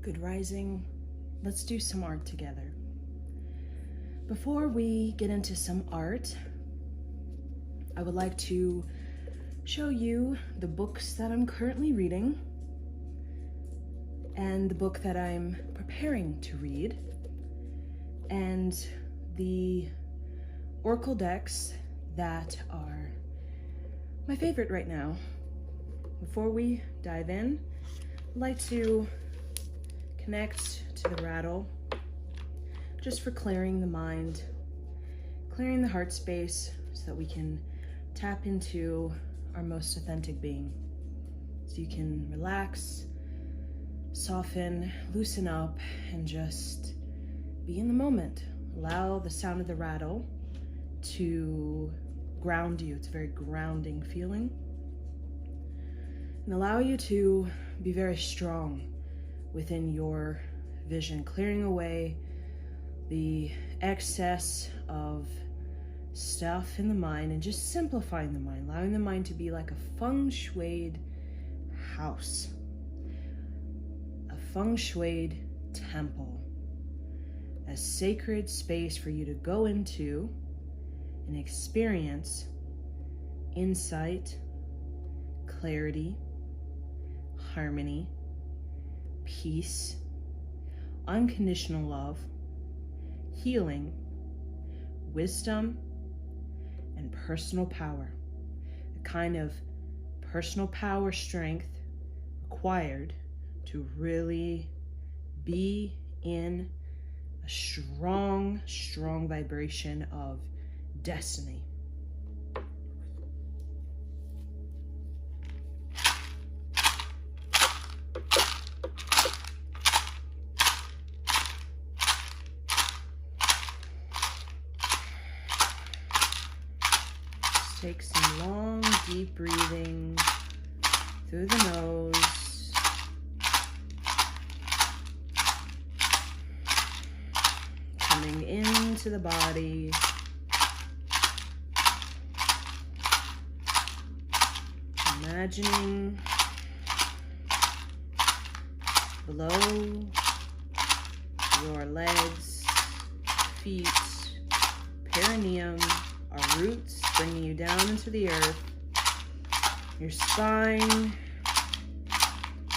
Good rising. Let's do some art together. Before we get into some art, I would like to show you the books that I'm currently reading and the book that I'm preparing to read and the oracle decks that are my favorite right now. Before we dive in, I'd like to connect to the rattle just for clearing the mind, clearing the heart space so that we can tap into our most authentic being. So you can relax, soften, loosen up, and just be in the moment. Allow the sound of the rattle to ground you. It's a very grounding feeling. And allow you to be very strong within your vision, clearing away the excess of stuff in the mind and just simplifying the mind, allowing the mind to be like a feng shuied house, a feng shuied temple, a sacred space for you to go into and experience insight, clarity, harmony, peace, unconditional love, healing, wisdom, and personal power. The kind of personal power strength required to really be in a strong, strong vibration of destiny. Take some long, deep breathing through the nose. Coming into the body. Imagining below your legs, feet, perineum, are roots bringing you down into the earth. Your spine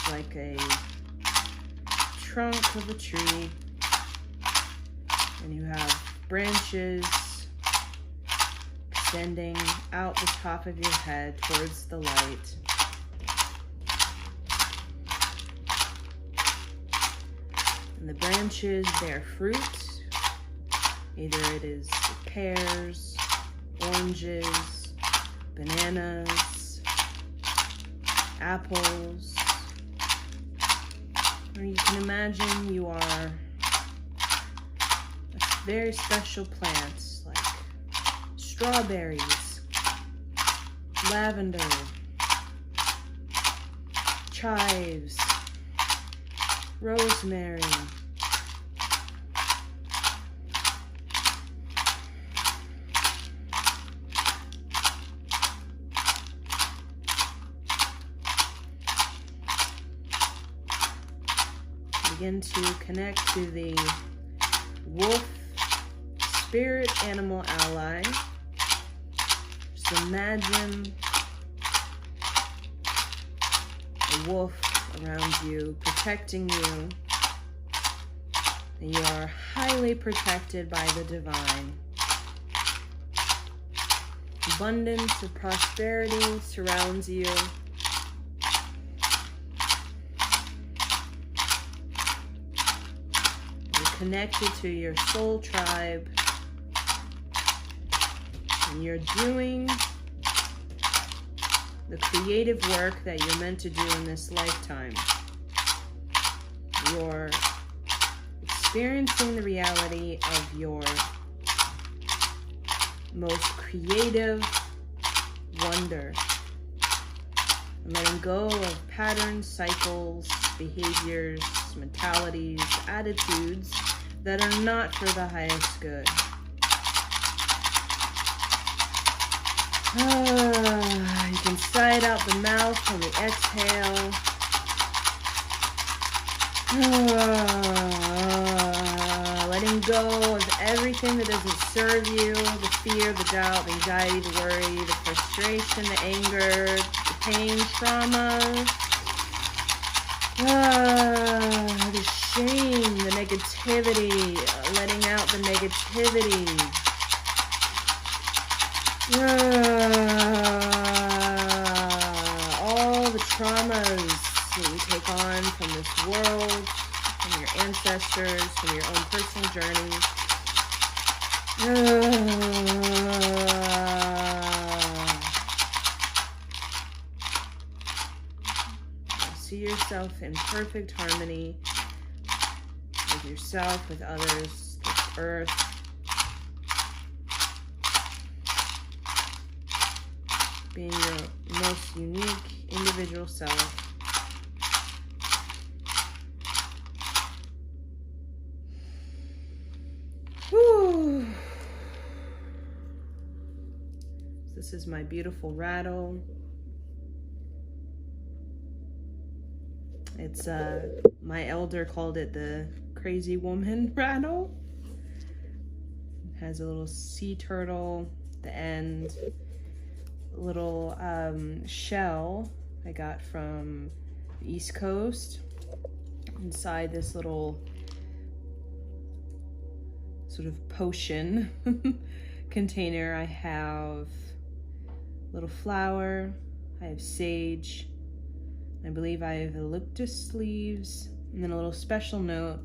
like a trunk of a tree, and you have branches extending out the top of your head towards the light. And the branches bear fruit. Either it is pears, oranges, bananas, apples, or you can imagine you are a very special plants like strawberries, lavender, chives, rosemary, begin to connect to the wolf spirit animal ally. Just imagine a wolf around you, protecting you. And you are highly protected by the divine. Abundance of prosperity surrounds you. Connected to your soul tribe, and you're doing the creative work that you're meant to do in this lifetime. You're experiencing the reality of your most creative wonder, and letting go of patterns, cycles, behaviors, mentalities, attitudes that are not for the highest good. You can sigh it out the mouth on the exhale. Letting go of everything that doesn't serve you, the fear, the doubt, the anxiety, the worry, the frustration, the anger, the pain, trauma, the shame, the negativity, letting out the negativity. All the traumas that you take on from this world, from your ancestors, from your own personal journey. See yourself in perfect harmony with yourself, with others, with earth. Being your most unique individual self. Whew. This is my beautiful rattle. It's my elder called it the crazy woman rattle. It has a little sea turtle at the end. Little shell I got from the East Coast. Inside this little sort of potion container, I have a little flower, I have sage, I believe I have eucalyptus leaves, and then a little special note,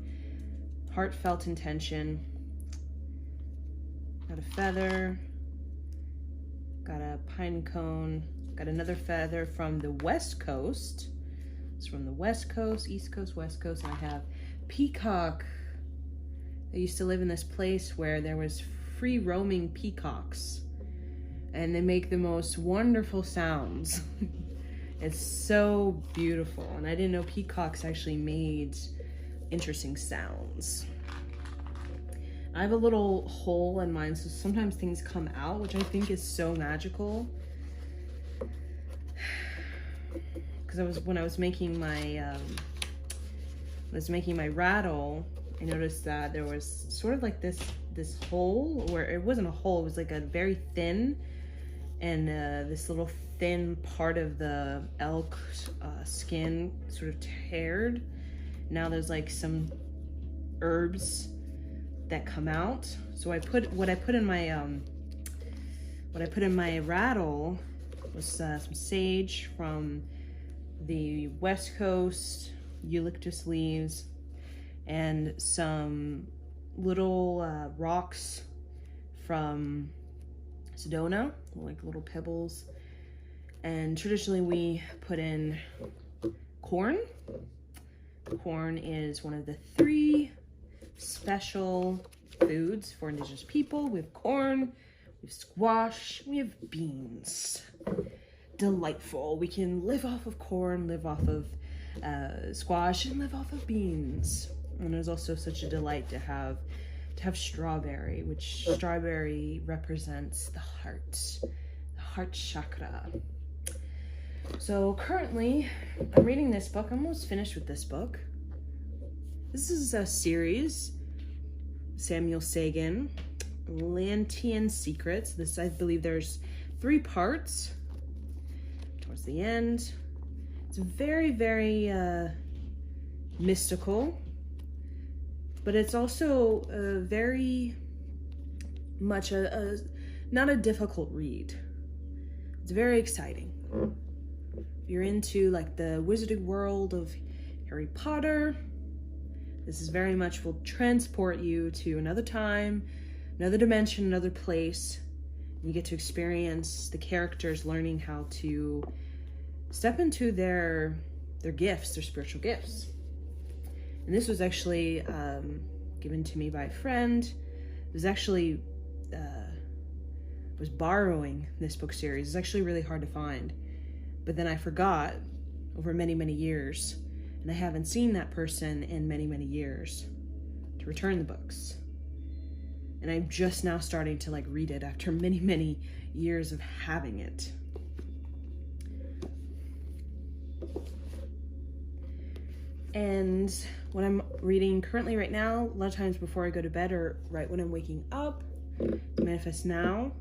heartfelt intention. Got a feather, got a pine cone, got another feather from the West Coast. It's from the West Coast, East Coast, West Coast, and I have peacock. I used to live in this place where there was free roaming peacocks, and they make the most wonderful sounds. It's so beautiful, and I didn't know peacocks actually made interesting sounds. I have a little hole in mine, so sometimes things come out, which I think is so magical. Because when I was making my rattle, I noticed that there was sort of like this hole, where it wasn't a hole, it was like a very thin, and this little thin part of the elk skin sort of teared. Now there's like some herbs that come out. So what I put in my rattle was some sage from the West Coast, eucalyptus leaves, and some little rocks from Sedona, like little pebbles. And traditionally we put in corn. Corn is one of the 3 special foods for Indigenous people. We have corn, we have squash, we have beans. Delightful. We can live off of corn, live off of squash, and live off of beans. And there's also such a delight to have strawberry, which strawberry represents the heart chakra. So currently, I'm reading this book. I'm almost finished with this book. This is a series, Samuel Sagan, Lantean Secrets. This, I believe there's 3 parts towards the end. It's very, very mystical, but it's also very much not a difficult read. It's very exciting. If you're into like the wizarding world of Harry Potter, this is very much will transport you to another time, another dimension, another place. You get to experience the characters learning how to step into their gifts, their spiritual gifts. And this was actually given to me by a friend. It was actually was borrowing this book series. It's actually really hard to find. But then I forgot over many, many years. And I haven't seen that person in many, many years to return the books. And I'm just now starting to like read it after many, many years of having it. And what I'm reading currently right now, a lot of times before I go to bed or right when I'm waking up, Manifest Now.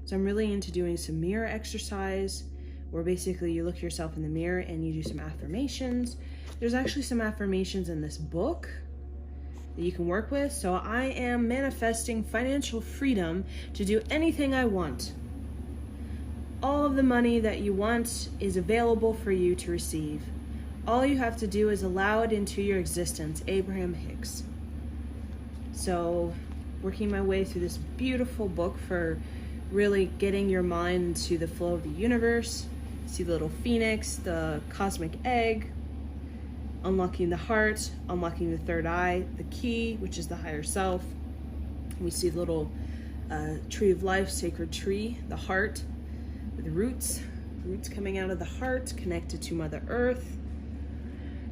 So I'm really into doing some mirror exercise where basically you look yourself in the mirror and you do some affirmations. There's actually some affirmations in this book that you can work with. So I am manifesting financial freedom to do anything I want. All of the money that you want is available for you to receive. All you have to do is allow it into your existence. Abraham Hicks. So working my way through this beautiful book for really getting your mind to the flow of the universe. See the little phoenix, the cosmic egg, unlocking the heart, unlocking the third eye, the key, which is the higher self. We see the little tree of life, sacred tree, the heart, with roots coming out of the heart, connected to Mother Earth.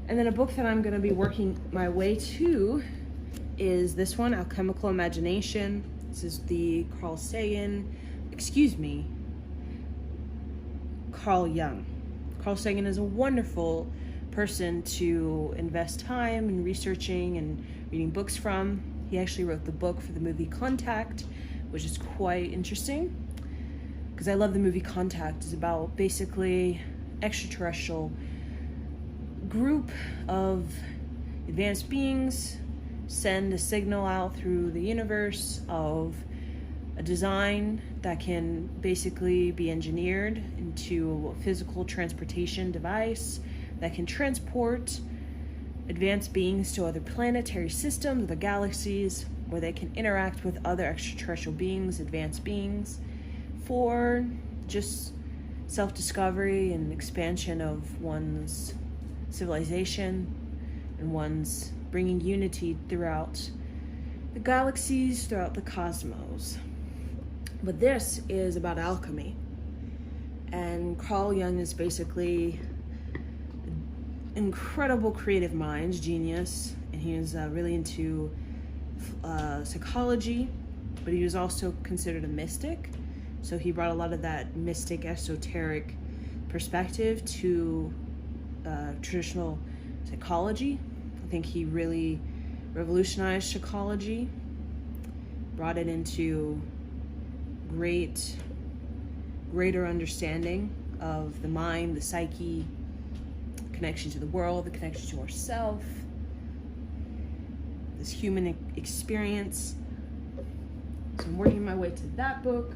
And then a book that I'm going to be working my way to is this one, Alchemical Imagination. This is the Carl Jung. Carl Sagan is a wonderful person to invest time in researching and reading books from. He actually wrote the book for the movie Contact, which is quite interesting because I love the movie Contact. It's about basically extraterrestrial group of advanced beings send a signal out through the universe of a design that can basically be engineered into a physical transportation device that can transport advanced beings to other planetary systems, other galaxies, where they can interact with other extraterrestrial beings, advanced beings, for just self-discovery and expansion of one's civilization and one's bringing unity throughout the galaxies, throughout the cosmos. But this is about alchemy. And Carl Jung is basically incredible creative mind, genius, and he was really into psychology, but he was also considered a mystic. So he brought a lot of that mystic, esoteric perspective to traditional psychology. I think he really revolutionized psychology, brought it into greater understanding of the mind, the psyche, connection to the world, the connection to ourself, this human experience. So I'm working my way to that book.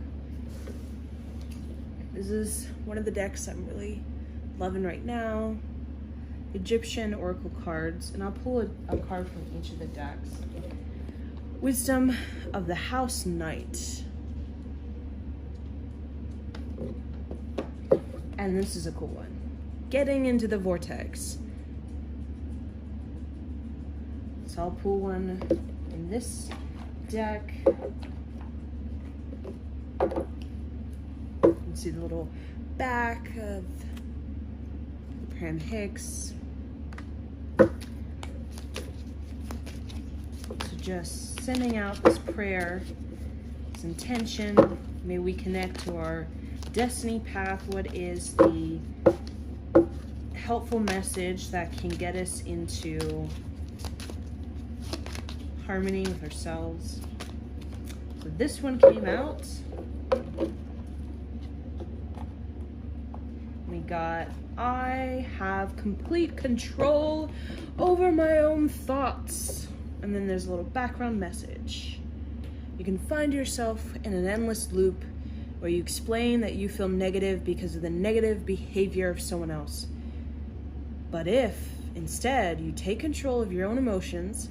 This is one of the decks I'm really loving right now. Egyptian Oracle cards, and I'll pull a card from each of the decks. Wisdom of the House Knight. And this is a cool one. Getting into the Vortex. So I'll pull one in this deck. You can see the little back of Abraham Hicks. So just sending out this prayer, this intention. May we connect to our destiny path. What is the helpful message that can get us into harmony with ourselves? So this one came out. We got, I have complete control over my own thoughts. And then there's a little background message. You can find yourself in an endless loop where you explain that you feel negative because of the negative behavior of someone else. But if instead you take control of your own emotions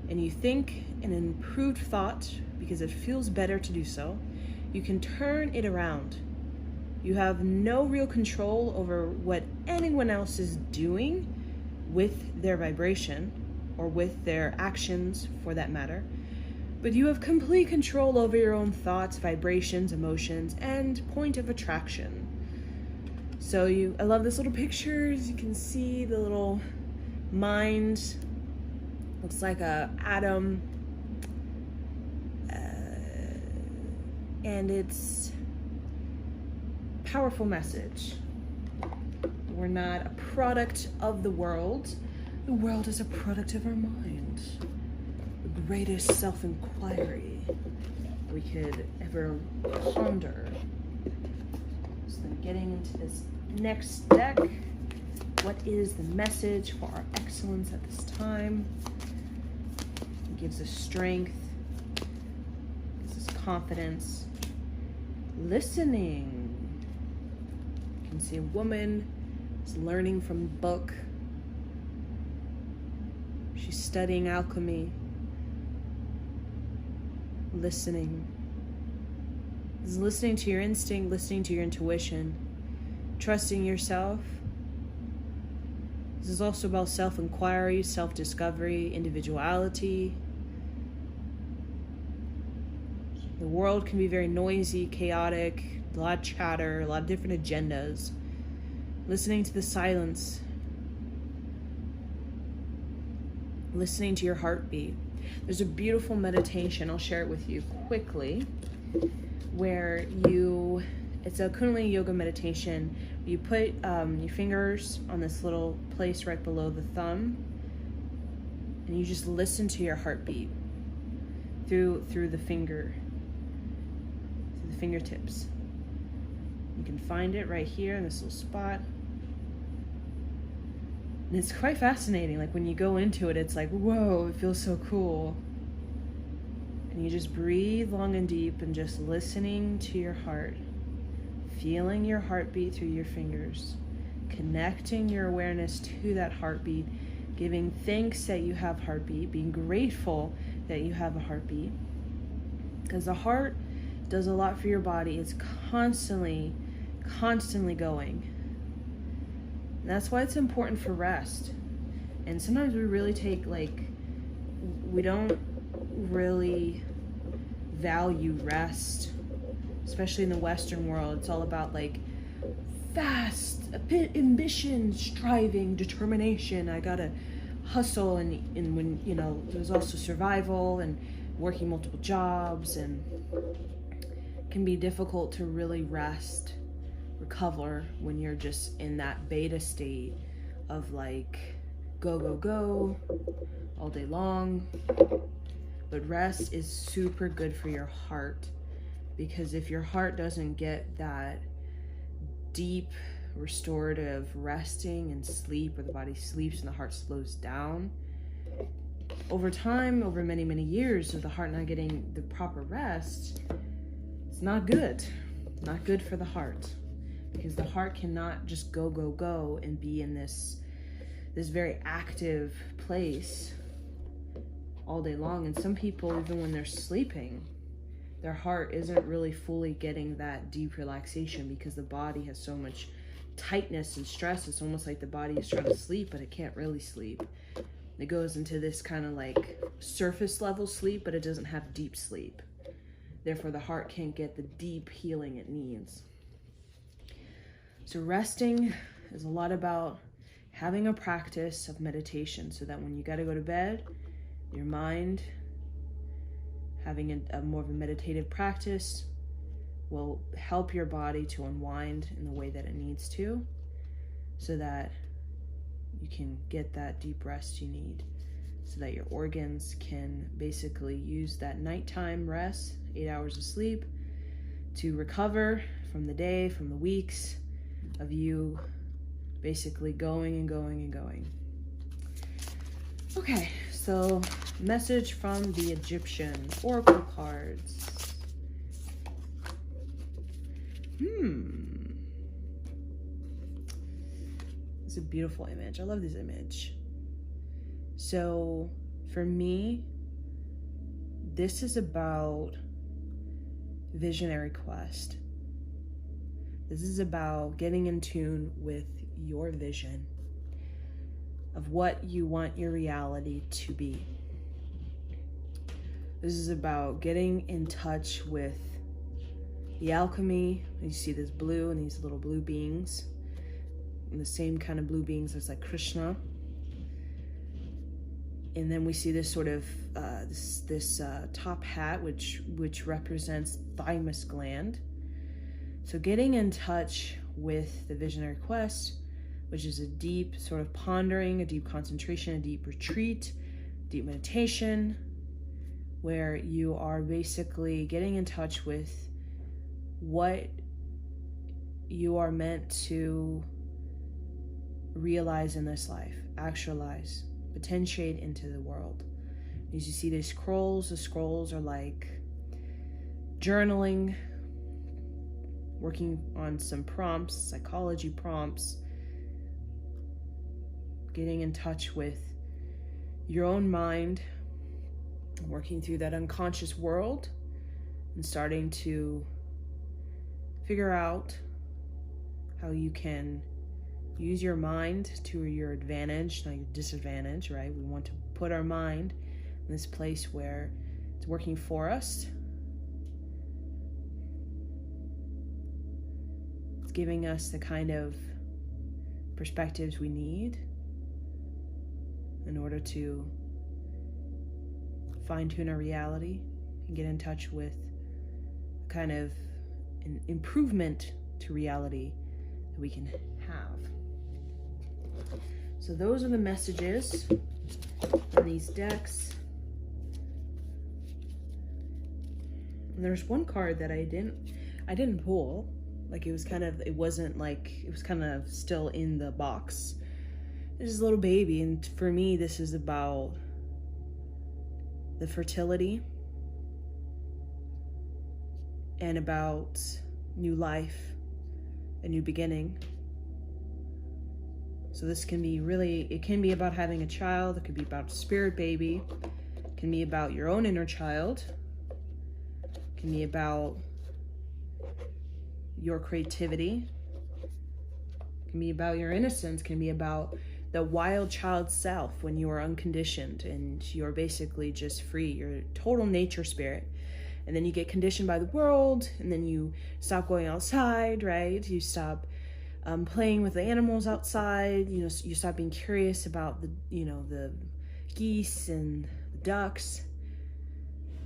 and you think an improved thought because it feels better to do so, you can turn it around. You have no real control over what anyone else is doing with their vibration or with their actions for that matter. But you have complete control over your own thoughts, vibrations, emotions, and point of attraction. So I love this little pictures. You can see the little mind. Looks like a atom. And it's a powerful message. We're not a product of the world. The world is a product of our mind. The greatest self-inquiry we could ever ponder. So then getting into this next deck, what is the message for our excellence at this time? It gives us strength, gives us confidence. Listening. You can see a woman is learning from the book. She's studying alchemy. Listening. This is listening to your instinct, listening to your intuition, trusting yourself. This is also about self-inquiry, self-discovery, individuality. The world can be very noisy, chaotic, a lot of chatter, a lot of different agendas. Listening to the silence. Listening to your heartbeat. There's a beautiful meditation, I'll share it with you quickly, where it's a Kundalini yoga meditation. You put your fingers on this little place right below the thumb, and you just listen to your heartbeat through the fingertips. You can find it right here in this little spot. And it's quite fascinating. Like when you go into it, it's like, whoa, it feels so cool. And you just breathe long and deep and just listening to your heart, feeling your heartbeat through your fingers, connecting your awareness to that heartbeat, giving thanks that you have heartbeat, being grateful that you have a heartbeat. Because the heart does a lot for your body. It's constantly going. And that's why it's important for rest. And sometimes we really we don't really value rest, especially in the Western world. It's all about like fast, ambition, striving, determination. I gotta hustle, and when, you know, there's also survival and working multiple jobs, and it can be difficult to really rest, recover when you're just in that beta state of like go all day long. But rest is super good for your heart, because if your heart doesn't get that deep restorative resting and sleep, where the body sleeps and the heart slows down, over time, over many years of the heart not getting the proper rest, it's not good for the heart. Because the heart cannot just go and be in this very active place all day long. And some people, even when they're sleeping, their heart isn't really fully getting that deep relaxation, because the body has so much tightness and stress. It's almost like the body is trying to sleep, but it can't really sleep. It goes into this kind of like surface level sleep, but it doesn't have deep sleep. Therefore, the heart can't get the deep healing it needs. So resting is a lot about having a practice of meditation, so that when you got to go to bed, your mind having a more of a meditative practice will help your body to unwind in the way that it needs to, so that you can get that deep rest you need, so that your organs can basically use that nighttime rest, 8 hours of sleep, to recover from the day, from the weeks of you basically going. Okay, so message from the Egyptian oracle cards. It's a beautiful image. I love this image. So for me, this is about visionary quest. This is about getting in tune with your vision of what you want your reality to be. This is about getting in touch with the alchemy. You see this blue and these little blue beings, and the same kind of blue beings as like Krishna. And then we see this sort of this top hat, which represents thymus gland. So getting in touch with the visionary quest which is a deep sort of pondering, a deep concentration, a deep retreat, deep meditation, where you are basically getting in touch with what you are meant to realize in this life, actualize, potentiate into the world. As you see these scrolls, the scrolls are like journaling, working on some prompts, psychology prompts, getting in touch with your own mind, working through that unconscious world, and starting to figure out how you can use your mind to your advantage, not your disadvantage, right? We want to put our mind in this place where it's working for us. It's giving us the kind of perspectives we need in order to fine-tune our reality and get in touch with kind of an improvement to reality that we can have. So those are the messages in these decks. And there's one card that I didn't pull. Like it was kind of still in the box. This is a little baby, and for me this is about the fertility and about new life, a new beginning. So this can be it can be about having a child, it could be about a spirit baby, it can be about your own inner child, it can be about your creativity, it can be about your innocence, it can be about the wild child self when you are unconditioned and you're basically just free, you're a total nature spirit. And then you get conditioned by the world, and then you stop going outside, right? You stop playing with the animals outside. You stop being curious about the geese and the ducks.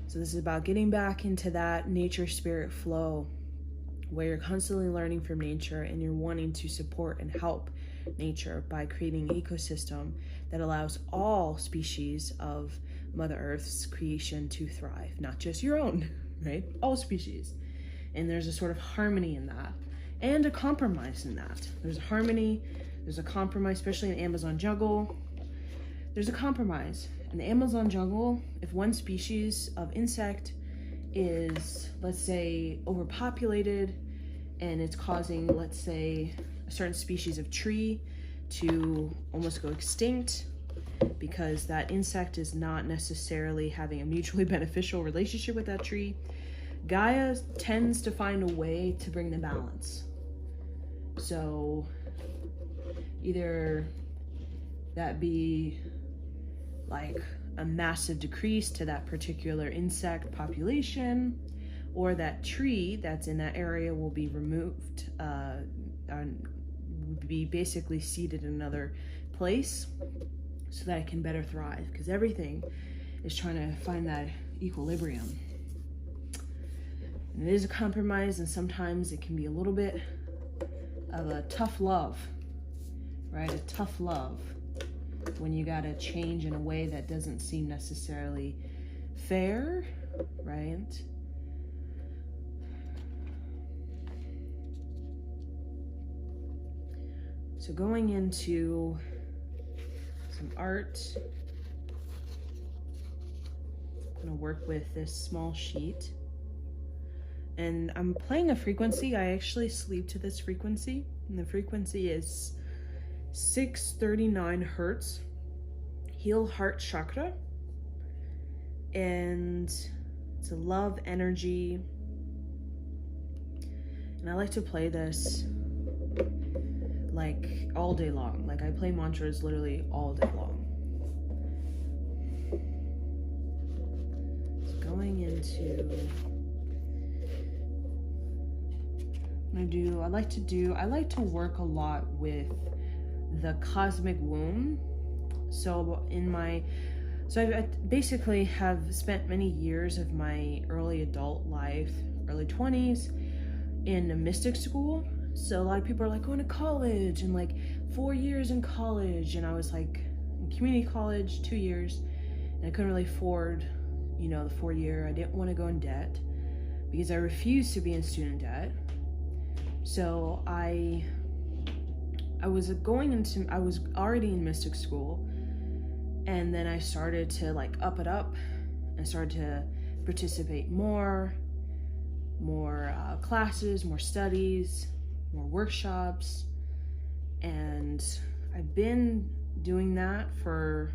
So this is about getting back into that nature spirit flow where you're constantly learning from nature and you're wanting to support and help nature by creating an ecosystem that allows all species of Mother Earth's creation to thrive, not just your own, right? All species. And there's a sort of harmony in that and a compromise in that. There's a harmony, there's a compromise, especially in Amazon jungle. There's a compromise. In the Amazon jungle, if one species of insect is, let's say, overpopulated and it's causing, let's say, a certain species of tree to almost go extinct because that insect is not necessarily having a mutually beneficial relationship with that tree, Gaia tends to find a way to bring the balance. So either that be like a massive decrease to that particular insect population, or that tree that's in that area will be removed, would be basically seeded in another place so that it can better thrive, because everything is trying to find that equilibrium. And it is a compromise, and sometimes it can be a little bit of a tough love, right? A tough love when you gotta change in a way that doesn't seem necessarily fair, right? So going into some art, I'm gonna work with this small sheet. And I'm playing a frequency. I actually sleep to this frequency, and the frequency is 639 hertz, heal heart chakra, and it's a love energy. And I like to play this like all day long. Like I play mantras literally all day long. So going into, I like to work a lot with the cosmic womb. So I basically have spent many years of my early adult life, early 20s, in a mystic school. So a lot of people are like going to college and like 4 years in college, and I was like in community college 2 years, and I couldn't really afford, the 4 year. I didn't want to go in debt because I refused to be in student debt. So I was already in Mystic School, and then I started to like up it up and started to participate more classes, more studies, more workshops, and I've been doing that for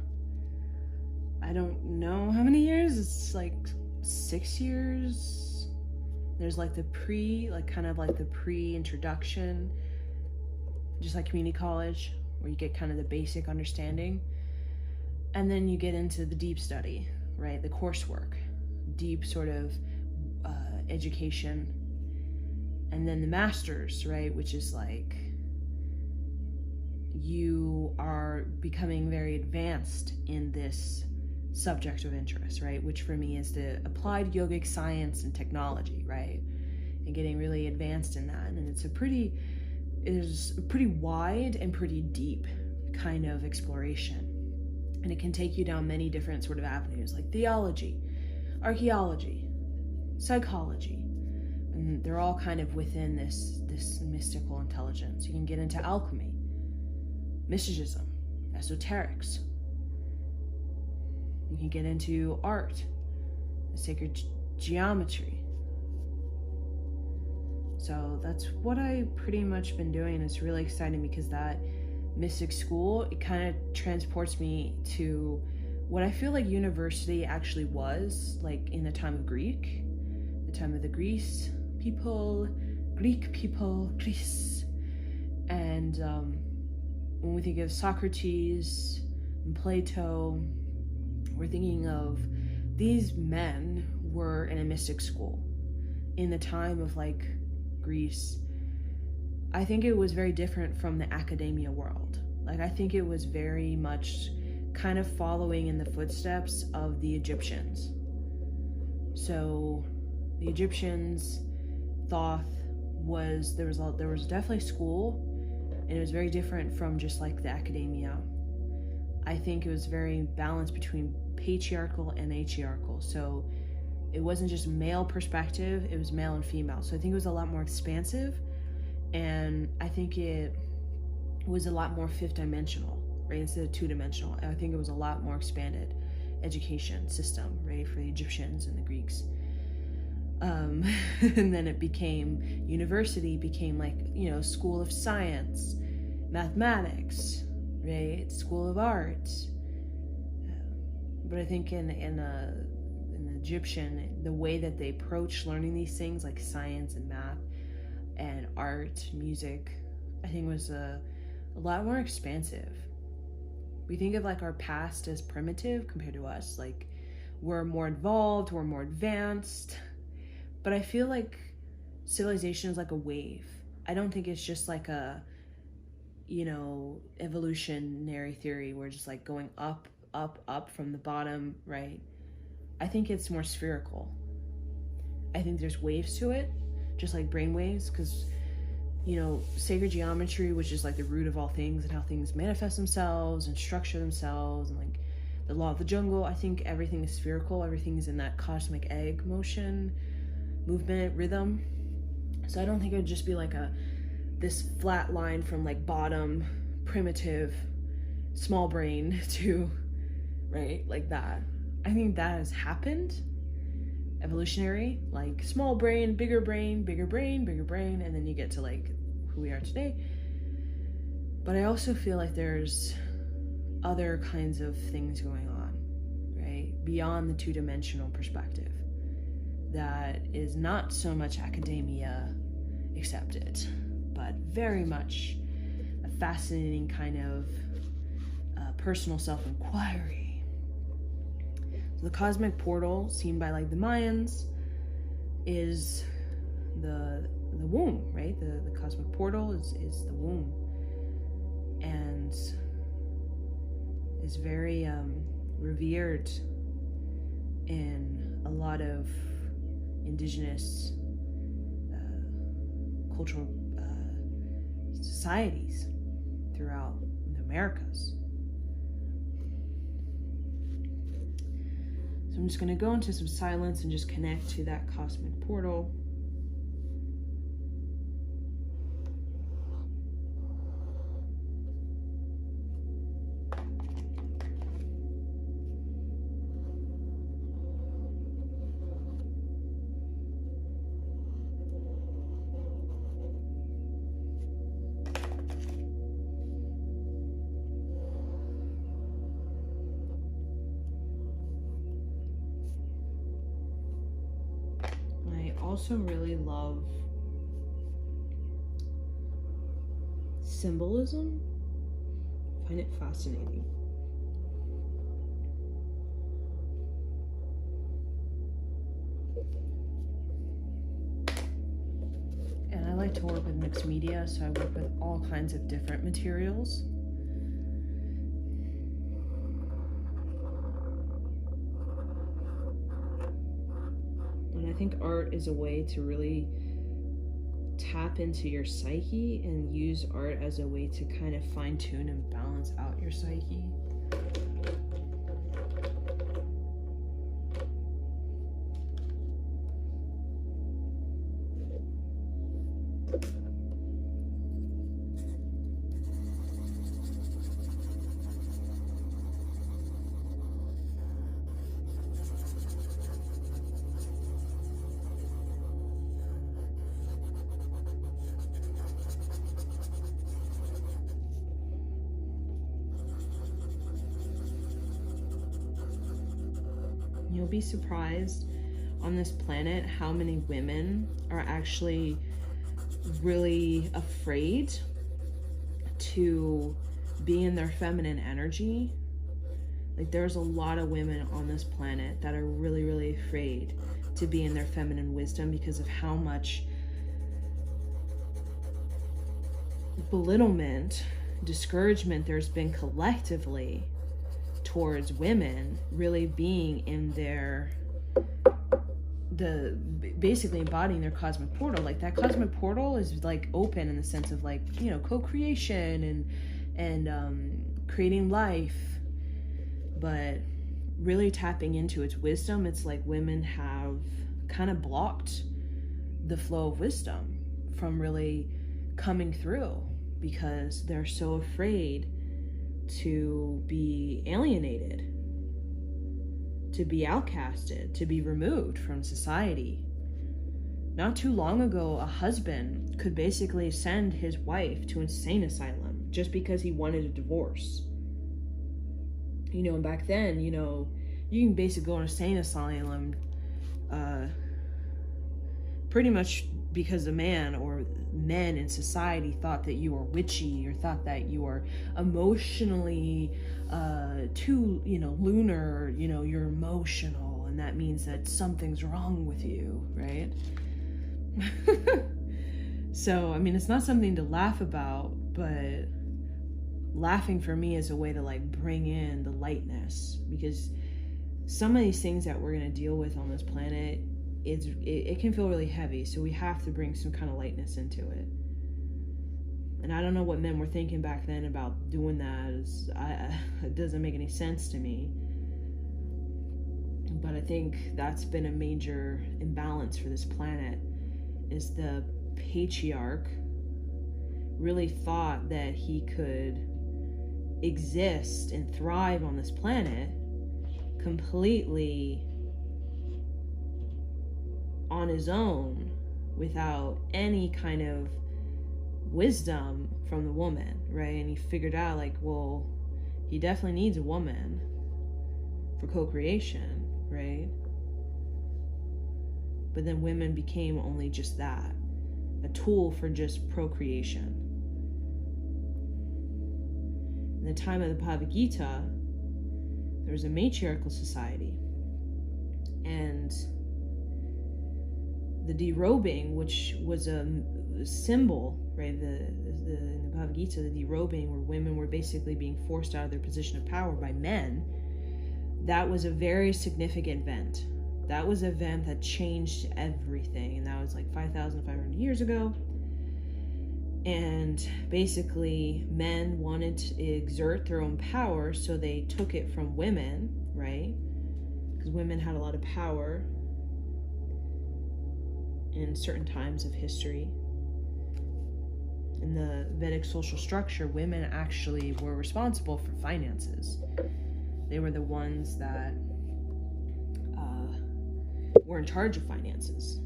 I don't know how many years. It's like 6 years. There's like the pre-introduction, just like community college, where you get kind of the basic understanding, and then you get into the deep study, right? The coursework, deep sort of education, and then the master's, right? Which is like you are becoming very advanced in this subject of interest, right? Which for me is the applied yogic science and technology, right? And getting really advanced in that. And it's a pretty wide and pretty deep kind of exploration. And it can take you down many different sort of avenues, like theology, archaeology, psychology, and they're all kind of within this mystical intelligence. You can get into alchemy, mysticism, esoterics. You can get into art, sacred geometry. So that's what I pretty much been doing, and it's really exciting because that Mystic School, it kind of transports me to what I feel like university actually was, like in the time of Greek, the time of the Greek people, Greece. And when we think of Socrates and Plato, we're thinking of these men were in a mystic school in the time of like Greece. I think it was very different from the academia world. Like, I think it was very much kind of following in the footsteps of the Egyptians. So the Egyptians, Thoth there was definitely school, and it was very different from just like the academia. I think it was very balanced between patriarchal and matriarchal. So it wasn't just male perspective, it was male and female. So I think it was a lot more expansive, and I think it was a lot more fifth dimensional, right, instead of two-dimensional. I think it was a lot more expanded education system, right, for the Egyptians and the Greeks. And then it became, university became like, school of science, mathematics, right, school of art. But I think in the Egyptian, the way that they approach learning these things like science and math and art, music, I think was a lot more expansive. We think of like our past as primitive compared to us, like we're more involved, we're more advanced, but I feel like civilization is like a wave. I don't think it's just like a evolutionary theory. We're just like going up from the bottom, right? I think it's more spherical. I think there's waves to it, just like brain waves, because sacred geometry, which is like the root of all things and how things manifest themselves and structure themselves, and like the law of the jungle, I think everything is spherical. Everything is in that cosmic egg motion, movement, rhythm. So I don't think it would just be like this flat line from like bottom, primitive, small brain to, right, like that. I think that has happened, evolutionary, like small brain, bigger brain, bigger brain, bigger brain, and then you get to like who we are today. But I also feel like there's other kinds of things going on, right, beyond the two-dimensional perspective, that is not so much academia accepted, but very much a fascinating kind of personal self-inquiry. So the cosmic portal seen by like the Mayans is the womb, right? The cosmic portal is the womb, and is very revered in a lot of indigenous cultural societies throughout the Americas. So I'm just going to go into some silence and just connect to that cosmic portal. Also really love symbolism. I find it fascinating. And I like to work with mixed media, so I work with all kinds of different materials. I think art is a way to really tap into your psyche and use art as a way to kind of fine-tune and balance out your psyche. You'll be surprised on this planet how many women are actually really afraid to be in their feminine energy. Like, there's a lot of women on this planet that are really, really afraid to be in their feminine wisdom because of how much belittlement, discouragement there's been collectively towards women really being in basically embodying their cosmic portal. Like, that cosmic portal is like open in the sense of, like, you know, co-creation and creating life, but really tapping into its wisdom. It's like women have kind of blocked the flow of wisdom from really coming through because they're so afraid to be alienated, to be outcasted, to be removed from society. Not too long ago, a husband could basically send his wife to an insane asylum just because he wanted a divorce. You know, and back then, you know, you can basically go to an insane asylum pretty much because a man or men in society thought that you were witchy or thought that you were emotionally too, you know, lunar, you know, you're emotional, and that means that something's wrong with you, right? So, I mean, it's not something to laugh about, but laughing for me is a way to, like, bring in the lightness, because some of these things that we're going to deal with on this planet, it can feel really heavy, so we have to bring some kind of lightness into it. And I don't know what men were thinking back then about doing that. It doesn't make any sense to me. But I think that's been a major imbalance for this planet, is the patriarch really thought that he could exist and thrive on this planet completely on his own without any kind of wisdom from the woman, right? And he figured out, like, well, he definitely needs a woman for co-creation, right? But then women became only just that, a tool for just procreation. In the time of the Bhagavad Gita, there was a matriarchal society, and the derobing, which was a symbol, right? In the Bhagavad Gita, the derobing, where women were basically being forced out of their position of power by men, that was a very significant event. That was an event that changed everything, and that was like 5,500 years ago. And basically, men wanted to exert their own power, so they took it from women, right? Because women had a lot of power in certain times of history. In the Vedic social structure, women actually were responsible for finances. They were the ones that were in charge of finances.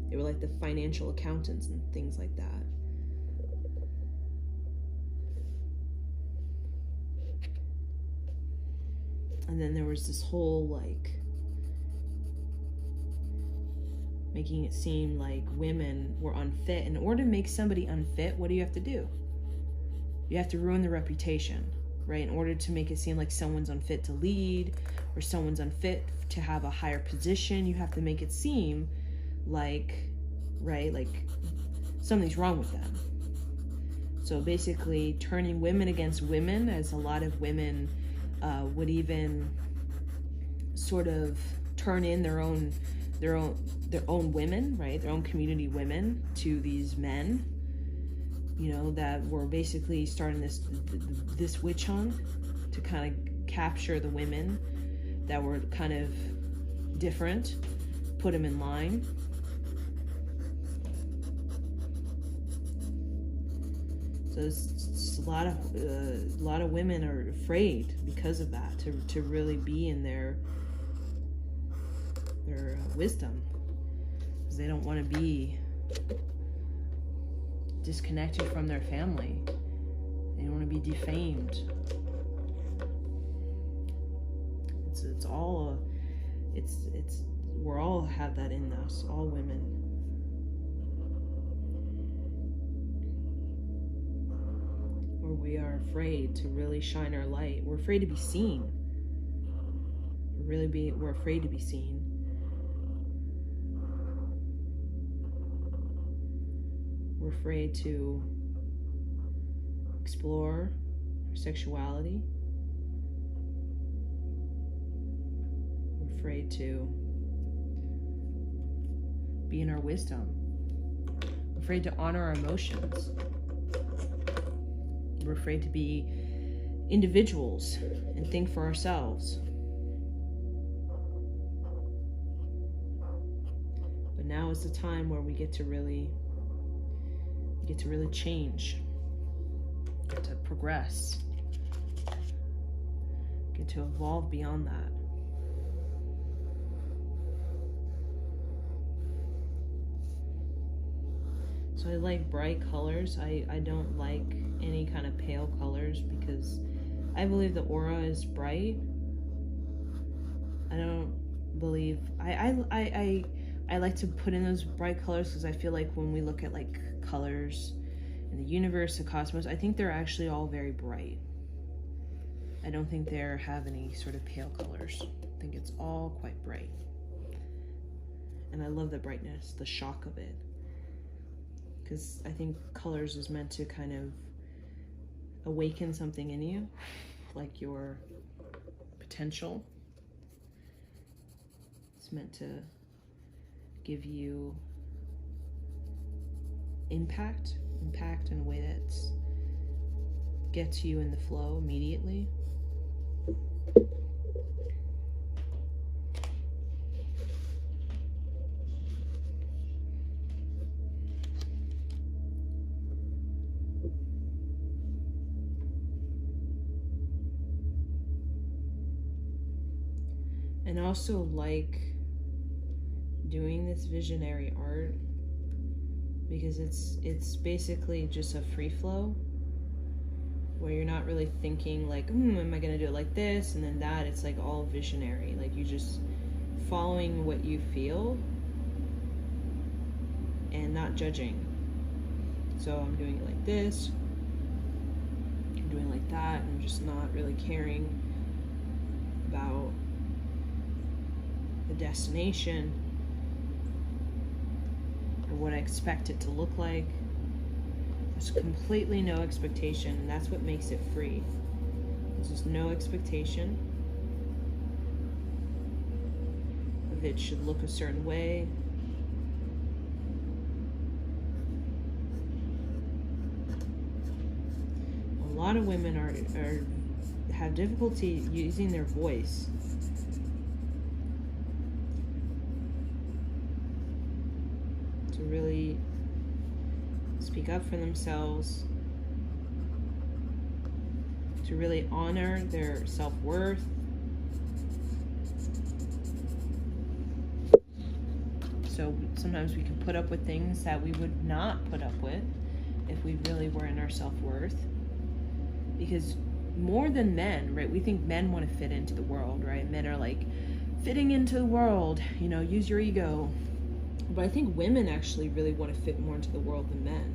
They were like the financial accountants and things like that. And then there was this whole like making it seem like women were unfit. In order to make somebody unfit, what do you have to do? You have to ruin their reputation, right? In order to make it seem like someone's unfit to lead or someone's unfit to have a higher position, you have to make it seem like, right, like something's wrong with them. So basically turning women against women, as a lot of women would even sort of turn in their own women, right? Their own community women to these men, you know, that were basically starting this witch hunt to kind of capture the women that were kind of different, put them in line. So it's a lot of women are afraid because of that to really be in their wisdom, because they don't want to be disconnected from their family. They don't want to be defamed. We're all have that in us, all women. Where we are afraid to really shine our light. We're afraid to be seen. We're afraid to be seen. We're afraid to explore our sexuality. We're afraid to be in our wisdom. We're afraid to honor our emotions. We're afraid to be individuals and think for ourselves. But now is the time where we get to really change, get to progress, get to evolve beyond that. So I like bright colors. I don't like any kind of pale colors, because I believe the aura is bright. I don't believe I like to put in those bright colors, because I feel like when we look at like colors in the universe, the cosmos, I think they're actually all very bright. I don't think they have any sort of pale colors. I think it's all quite bright. And I love the brightness, the shock of it. Because I think colors is meant to kind of awaken something in you, like your potential. It's meant to give you impact in a way that gets you in the flow immediately. And also like doing this visionary art, because it's basically just a free flow where you're not really thinking like, am I gonna do it like this and then that? It's like all visionary, like you just following what you feel and not judging. So I'm doing it like this, I'm doing it like that, and I'm just not really caring about the destination or what I expect it to look like. There's completely no expectation, and that's what makes it free. There's just no expectation of it should look a certain way. lot of women have difficulty using their voice. To really speak up for themselves, to really honor their self-worth. So sometimes we can put up with things that we would not put up with if we really were in our self-worth. Because more than men, right? We think men want to fit into the world, right? Men are like, fitting into the world, you know, use your ego. But I think women actually really want to fit more into the world than men.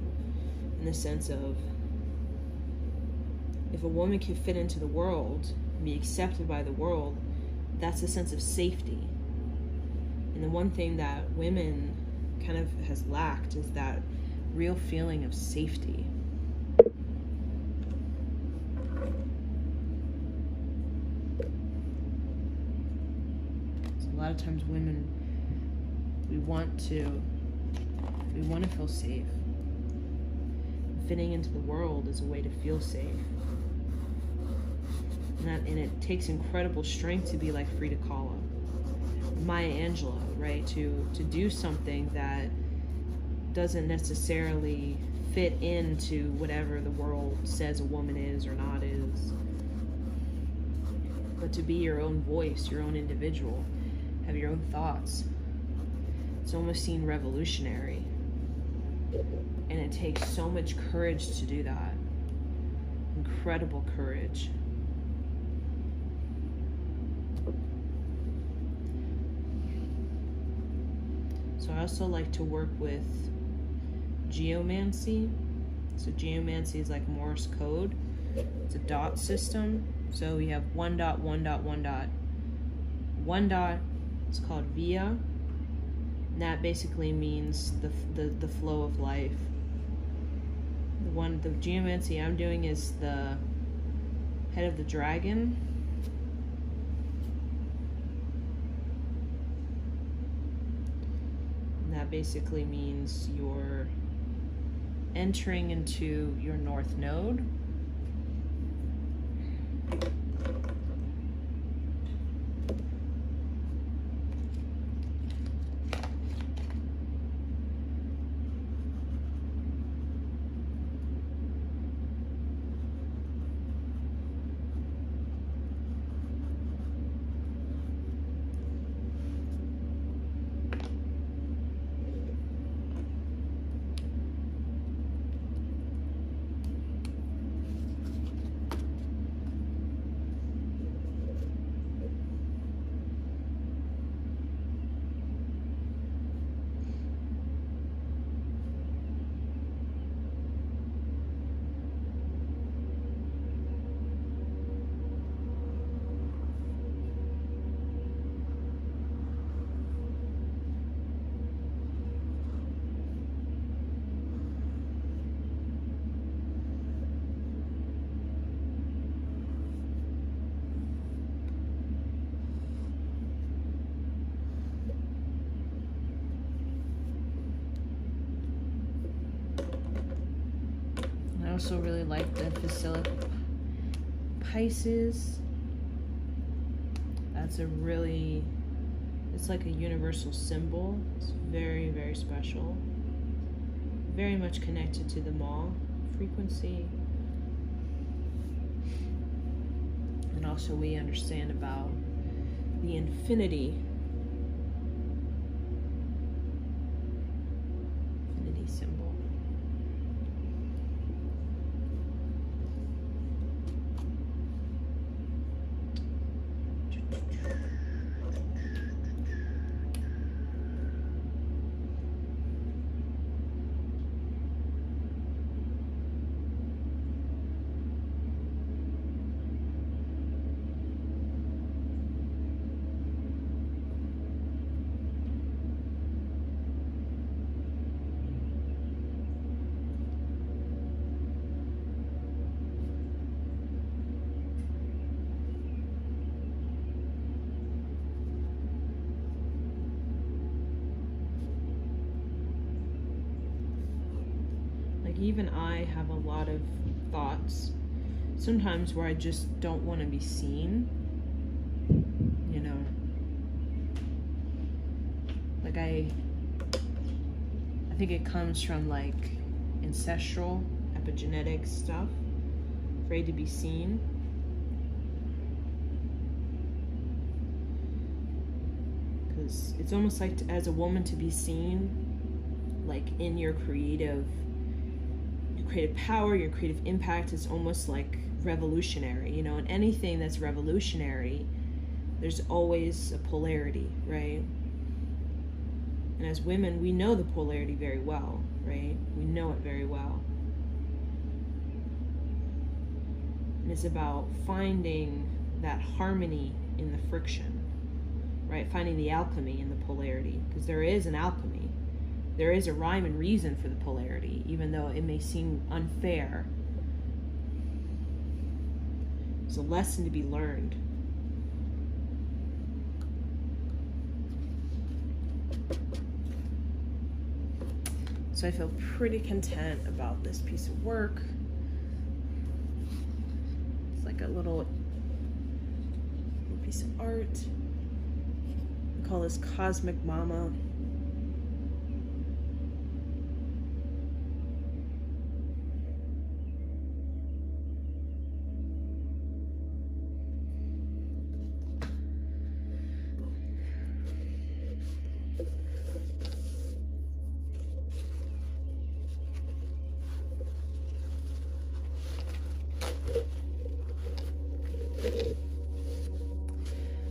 In the sense of, if a woman can fit into the world and be accepted by the world, that's a sense of safety. And the one thing that women kind of has lacked is that real feeling of safety. So a lot of times women, we want to feel safe. Fitting into the world is a way to feel safe. And it takes incredible strength to be like Frida Kahlo, Maya Angelou, right? To do something that doesn't necessarily fit into whatever the world says a woman is or not is. But to be your own voice, your own individual, have your own thoughts. It's almost seen revolutionary. And it takes so much courage to do that. Incredible courage. So I also like to work with geomancy. So geomancy is like Morse code. It's a dot system. So we have 1 dot, 1 dot, 1 dot. 1 dot is called via. And that basically means the flow of life. The geomancy I'm doing is the head of the dragon. And that basically means you're entering into your north node. I also really like the Basilic Pisces. That's it's like a universal symbol. It's very, very special. Very much connected to the Ma frequency. And also we understand about the infinity symbol. Even I have a lot of thoughts sometimes where I just don't want to be seen, you know. Like I think it comes from like ancestral epigenetic stuff, afraid to be seen. Because it's almost like as a woman to be seen, like in your creative power, your creative impact is almost like revolutionary, you know. And anything that's revolutionary, there's always a polarity, right? And as women, we know the polarity very well, right? We know it very well. And it's about finding that harmony in the friction, right? Finding the alchemy in the polarity, because there is an alchemy. There is a rhyme and reason for the polarity, even though it may seem unfair. It's a lesson to be learned. So I feel pretty content about this piece of work. It's like a little piece of art. We call this Cosmic Mama.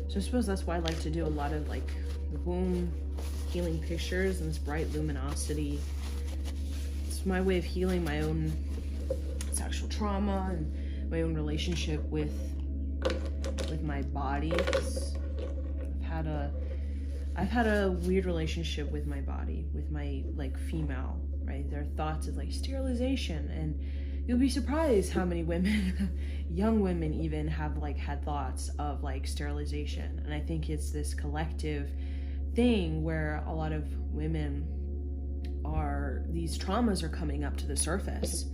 So I suppose that's why I like to do a lot of like womb healing pictures and this bright luminosity. It's my way of healing my own sexual trauma and my own relationship with my body. I've had a weird relationship with my body, with my like female, right? There are thoughts of like sterilization, and you'll be surprised how many women, young women even, have like had thoughts of like sterilization. And I think it's this collective thing where a lot of women these traumas are coming up to the surface,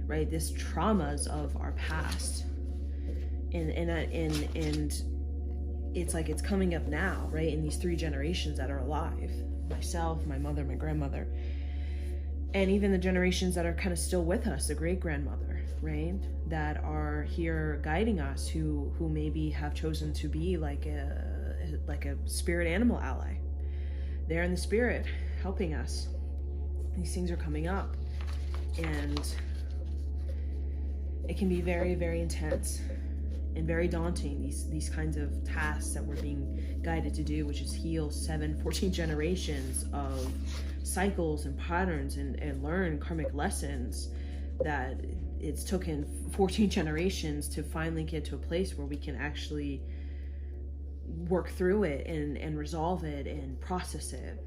right? These traumas of our past. And it's like it's coming up now, right? In these 3 generations that are alive. Myself, my mother, my grandmother. And even the generations that are kind of still with us, the great-grandmother, right? That are here guiding us, who maybe have chosen to be like a spirit animal ally. They're in the spirit, helping us. These things are coming up. And it can be very, very intense and very daunting, these kinds of tasks that we're being guided to do, which is heal 14 generations of cycles and patterns and learn karmic lessons that it's taken 14 generations to finally get to a place where we can actually work through it and resolve it and process it.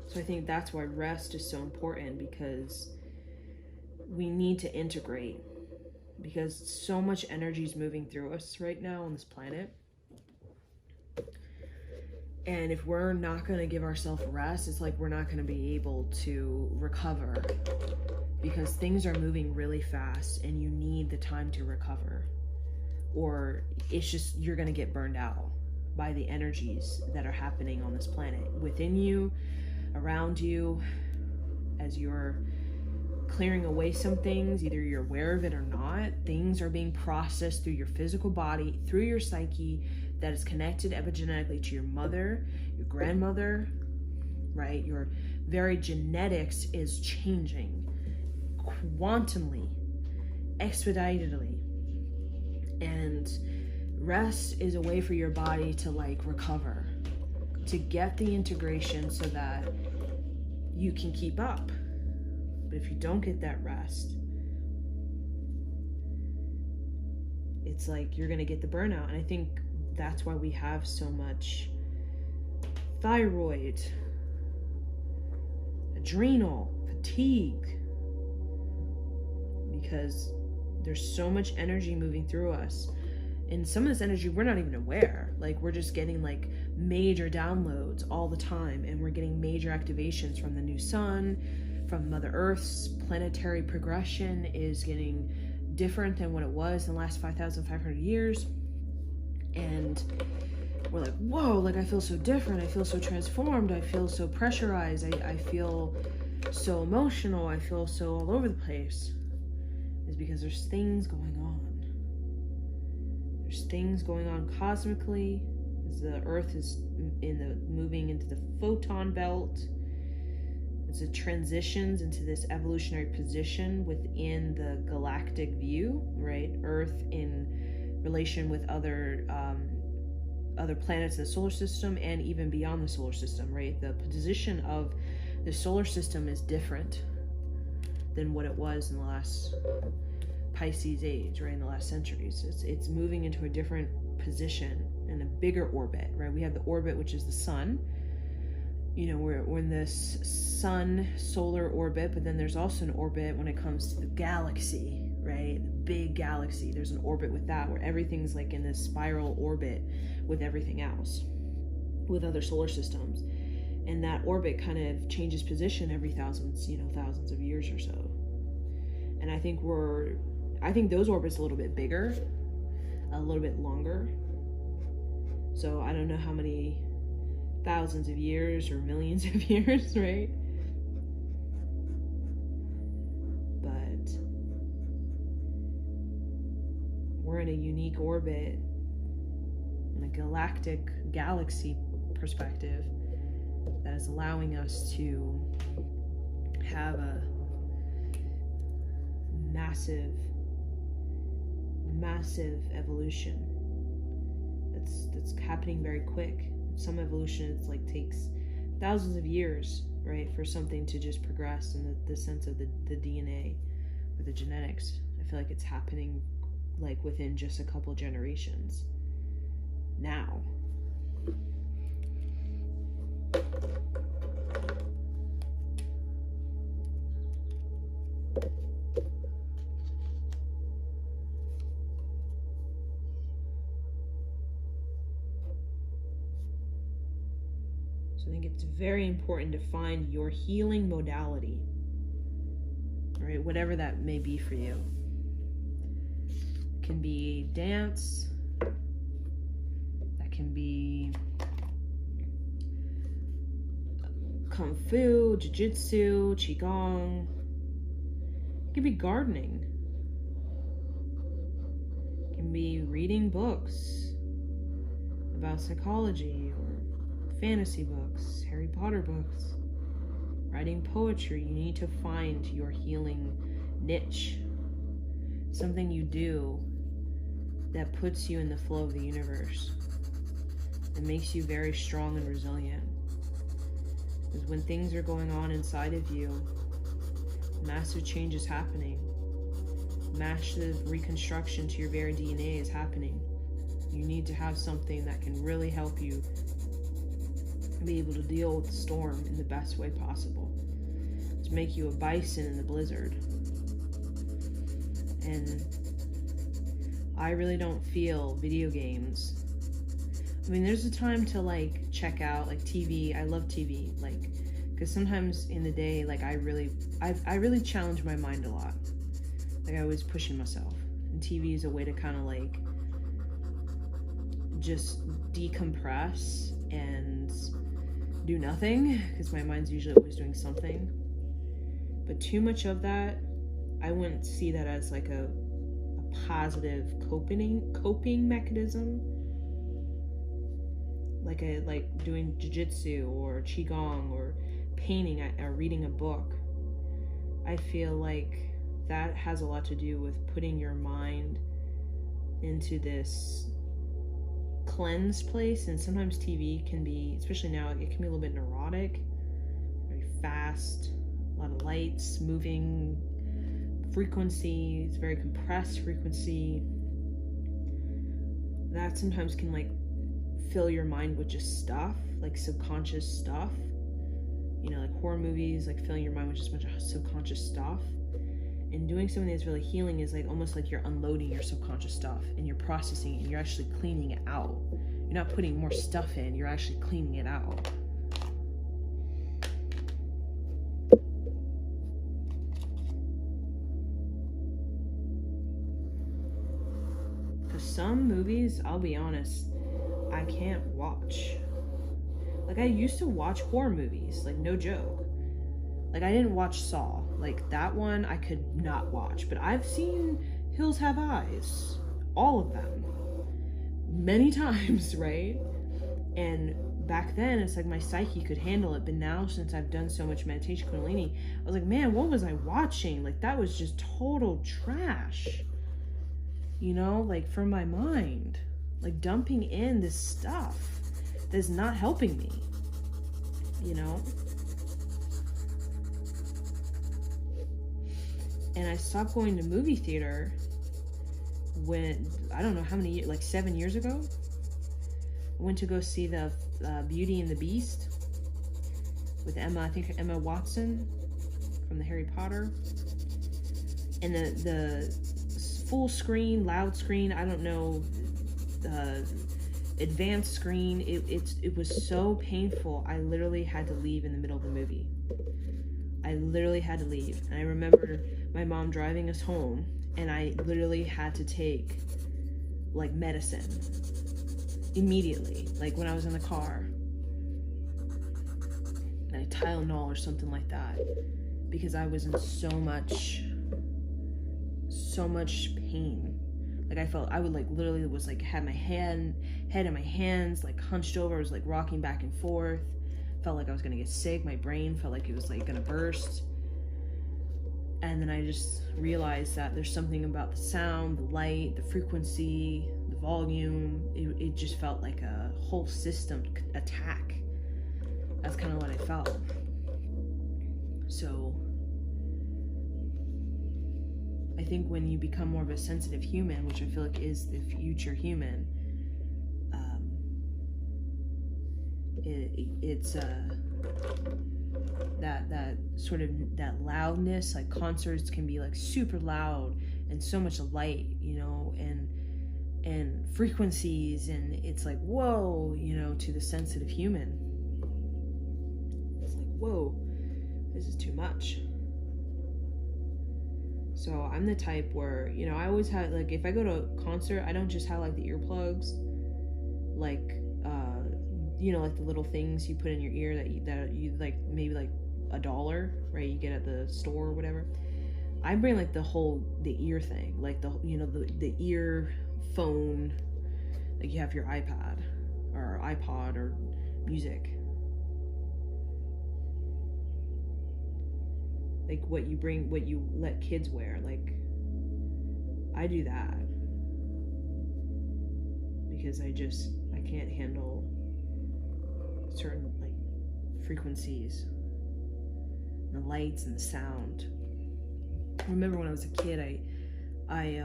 So I think that's why rest is so important, because we need to integrate, because so much energy is moving through us right now on this planet. And if we're not going to give ourselves rest, it's like we're not going to be able to recover, because things are moving really fast and you need the time to recover, or it's just you're going to get burned out by the energies that are happening on this planet, within you, around you. As you're clearing away some things, either you're aware of it or not, things are being processed through your physical body, through your psyche, that is connected epigenetically to your mother, your grandmother, right? Your very genetics is changing quantumly, expeditedly. And rest is a way for your body to like recover, to get the integration so that you can keep up. But if you don't get that rest, it's like you're gonna get the burnout. And I think that's why we have so much thyroid, adrenal fatigue, because there's so much energy moving through us. And some of this energy we're not even aware. Like we're just getting like major downloads all the time, and we're getting major activations from the new sun, from Mother Earth's planetary progression is getting different than what it was in the last 5,500 years. And we're like, whoa, like I feel so different, I feel so transformed, I feel so pressurized, I feel so emotional, I feel so all over the place. Is because there's things going on. There's things going on cosmically, as the Earth is moving into the photon belt, as it transitions into this evolutionary position within the galactic view, right? Earth in relation with other planets in the solar system and even beyond the solar system, right? The position of the solar system is different than what it was in the last Pisces age, right? In the last centuries. It's moving into a different position in a bigger orbit, right? We have the orbit, which is the sun. You know, we're in this sun solar orbit, but then there's also an orbit when it comes to the galaxy, right? The big galaxy. There's an orbit with that where everything's like in this spiral orbit with everything else, with other solar systems. And that orbit kind of changes position every thousands of years or so. And I think those orbits a little bit bigger, a little bit longer. So I don't know how many thousands of years or millions of years, right? But we're in a unique orbit, in a galactic galaxy perspective, that is allowing us to have a massive evolution that's happening very quick. Some evolution takes thousands of years, right, for something to just progress in the sense of the DNA or the genetics. I feel like it's happening like within just a couple generations now. So I think it's very important to find your healing modality, right? Whatever that may be for you. It can be dance, that can be kung fu, jiu-jitsu, qigong. It can be gardening. It can be reading books about psychology or fantasy books, Harry Potter books, writing poetry. You need to find your healing niche, something you do that puts you in the flow of the universe, that makes you very strong and resilient. Because when things are going on inside of you, massive change is happening, massive reconstruction to your very DNA is happening. You need to have something that can really help you be able to deal with the storm in the best way possible, to make you a bison in the blizzard. And I really don't feel video games. I mean, there's a time to check out TV. I love TV, because sometimes in the day, I really challenge my mind a lot. I always pushing myself, and TV is a way to kind of just decompress and do nothing, because my mind's usually always doing something. But too much of that, I wouldn't see that as a positive coping mechanism, like doing jiu-jitsu or qigong or painting or reading a book. I feel like that has a lot to do with putting your mind into this cleanse place. And sometimes TV can be, especially now, it can be a little bit neurotic, very fast, a lot of lights, moving frequency, it's very compressed frequency. That sometimes can fill your mind with just stuff, subconscious stuff, horror movies, filling your mind with just a bunch of subconscious stuff. And doing something that's really healing is almost like you're unloading your subconscious stuff and you're processing it and you're actually cleaning it out. You're not putting more stuff in, you're actually cleaning it out. Because some movies, I'll be honest, I can't watch. Like, I used to watch horror movies, like, no joke. Like, I didn't watch Saw. Like, that one I could not watch. But I've seen Hills Have Eyes. All of them. Many times, right? And back then, it's like my psyche could handle it. But now, since I've done so much meditation, Kundalini, I was like, man, what was I watching? Like, that was just total trash. You know, like, from my mind. Like, dumping in this stuff that's not helping me. You know? And I stopped going to movie theater when, I don't know how many years, like 7 years ago. I went to go see the Beauty and the Beast with Emma Watson from the Harry Potter. And the full screen, loud screen, I don't know, advanced screen, it was so painful. I literally had to leave in the middle of the movie. I literally had to leave. And I remember my mom driving us home, and I literally had to take, like, medicine immediately, like when I was in the car, like Tylenol or something like that, because I was in so much pain. Like, I felt, I would, like, literally was, like, had my head in my hands, like, hunched over. I was, like, rocking back and forth. Felt like I was gonna get sick. My brain felt like it was, like, gonna burst. And then I just realized that there's something about the sound, the light, the frequency, the volume. It just felt like a whole system attack. That's kind of what I felt. So I think when you become more of a sensitive human, which I feel like is the future human, it's that sort of that loudness. Like, concerts can be like super loud and so much light, you know, and frequencies, and it's like, whoa, you know, to the sensitive human, it's like, whoa, this is too much. So I'm the type where, you know, I always have, like, if I go to a concert, I don't just have, like, the earplugs, like, you know, like the little things you put in your ear that you like, maybe like $1, right? You get at the store or whatever. I bring, like, the ear thing, like you know, the earphone, like you have your iPad or iPod or music. Like what you let kids wear. Like, I do that because I can't handle certain, like, frequencies, the lights and the sound. I remember when I was a kid, I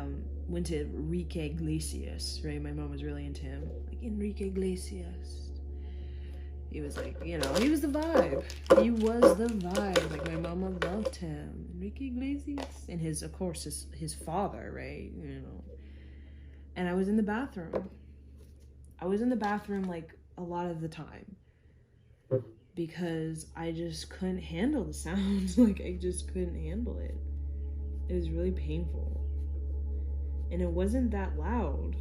went to Enrique Iglesias, right? My mom was really into him. Like, Enrique Iglesias. He was, like, you know, he was the vibe. He was the vibe. Like, my mama loved him. Enrique Iglesias. And of course, his father, right? You know. And I was in the bathroom. Like, a lot of the time. Because I just couldn't handle the sound. Like, I just couldn't handle it. It was really painful. And it wasn't that loud.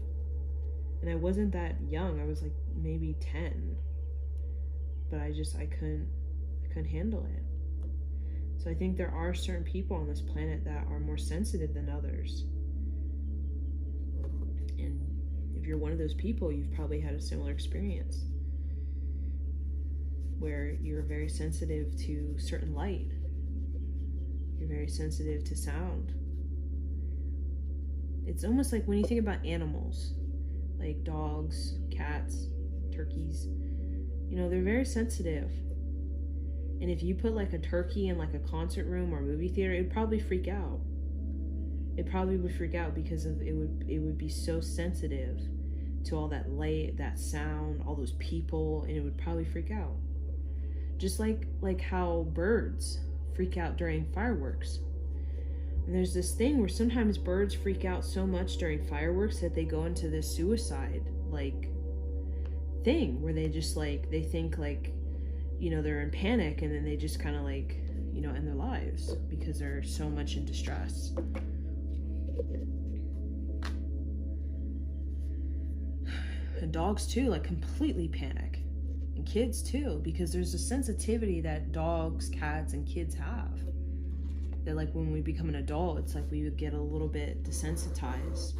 And I wasn't that young. I was, like, maybe 10. But I couldn't handle it. So I think there are certain people on this planet that are more sensitive than others. And if you're one of those people, you've probably had a similar experience where you're very sensitive to certain light. You're very sensitive to sound. It's almost like when you think about animals, like dogs, cats, turkeys, you know, they're very sensitive. And if you put, like, a turkey in, like, a concert room or movie theater, it would probably freak out. It probably would freak out because it would be so sensitive to all that light, that sound, all those people, and it would probably freak out. Just like how birds freak out during fireworks. And there's this thing where sometimes birds freak out so much during fireworks that they go into this suicide, like, thing where they just like, they think like, you know, they're in panic, and then they just kind of like, you know, end their lives because they're so much in distress. And dogs too, like completely panic. And kids too, because there's a sensitivity that dogs, cats, and kids have. That like when we become an adult, it's like we would get a little bit desensitized.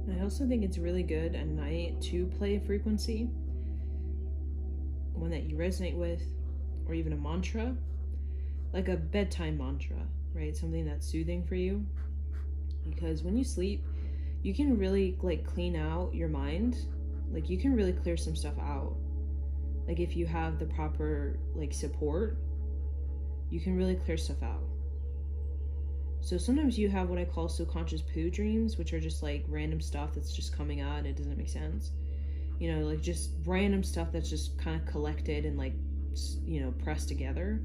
I also think it's really good at night to play a frequency, one that you resonate with, or even a mantra, like a bedtime mantra, right? Something that's soothing for you. Because when you sleep, you can really like clean out your mind. Like you can really clear some stuff out. Like if you have the proper like support, you can really clear stuff out. So sometimes you have what I call subconscious poo dreams, which are just like random stuff that's just coming out and it doesn't make sense. You know, like just random stuff that's just kind of collected and like, you know, pressed together.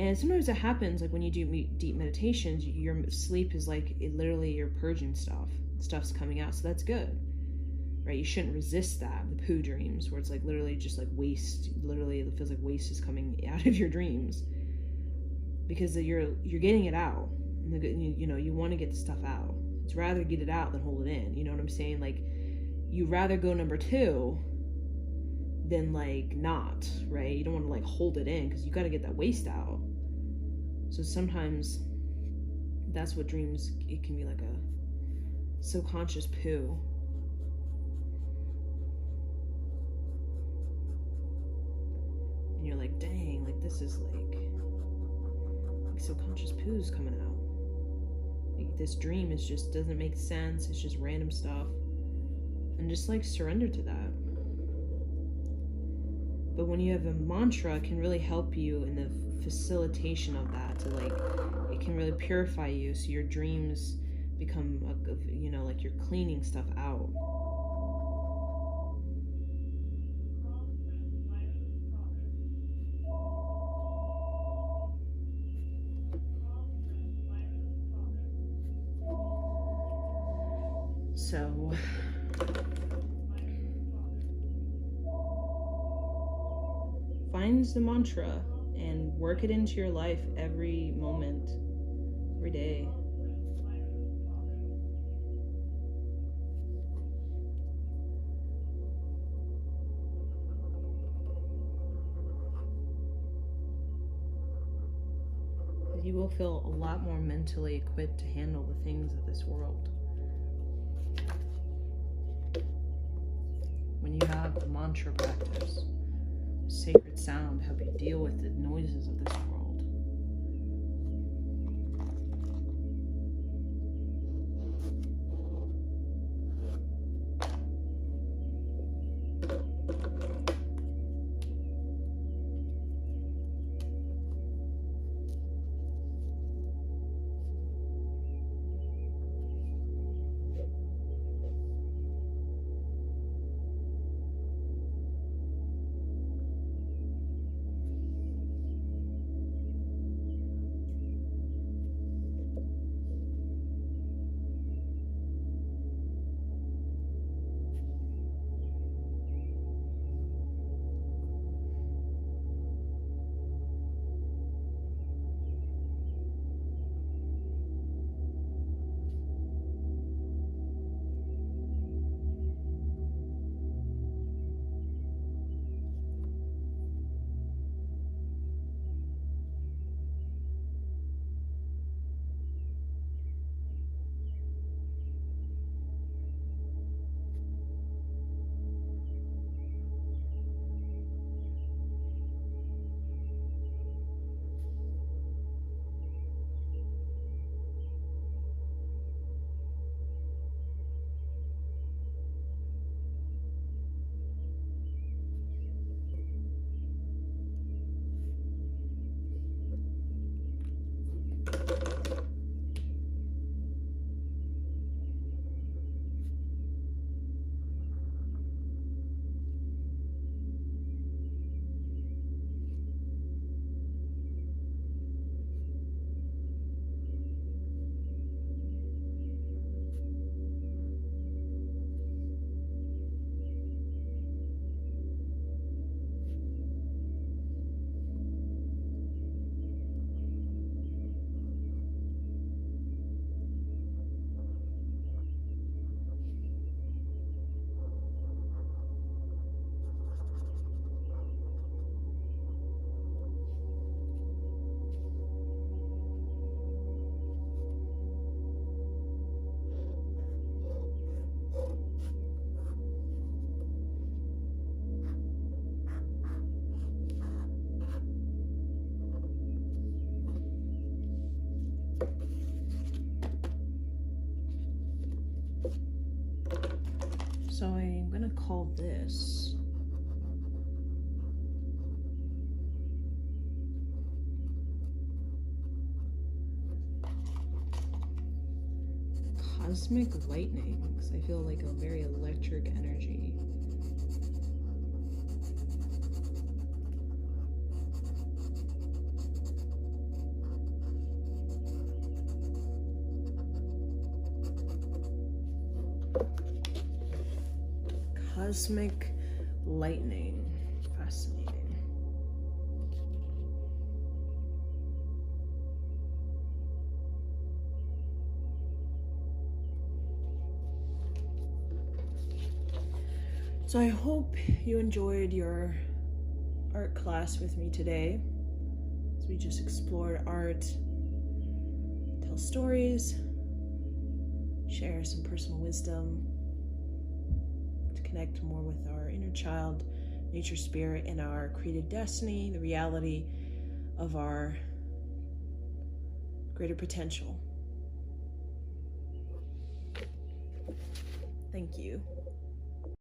And sometimes it happens like when you do deep meditations, your sleep is like literally you're purging stuff's coming out. So that's good, right? You shouldn't resist that. The poo dreams, where it's like literally just like waste, literally it feels like waste is coming out of your dreams. Because you're getting it out. You know, you want to get the stuff out. It's rather get it out than hold it in. You know what I'm saying? Like, you rather go number 2 than like not, right? You don't want to like hold it in because you got to get that waste out. So sometimes that's what dreams, it can be like a subconscious poo. And you're like, dang, like this is like subconscious poo's coming out. Like this dream is just doesn't make sense. It's just random stuff. And just like surrender to that. But when you have a mantra, it can really help you in the facilitation of that. To like, it can really purify you so your dreams become, you know, like you're cleaning stuff out. So find the mantra and work it into your life every moment, every day. You will feel a lot more mentally equipped to handle the things of this world. When you have a mantra practice, sacred sound, help you deal with the noises of this world. So I'm gonna call this Cosmic Lightning, because I feel like a very electric energy. Cosmic Lightning. Fascinating. So I hope you enjoyed your art class with me today, as we just explored art, tell stories, share some personal wisdom, to connect more with our inner child, nature spirit, and our creative destiny, the reality of our greater potential. Thank you.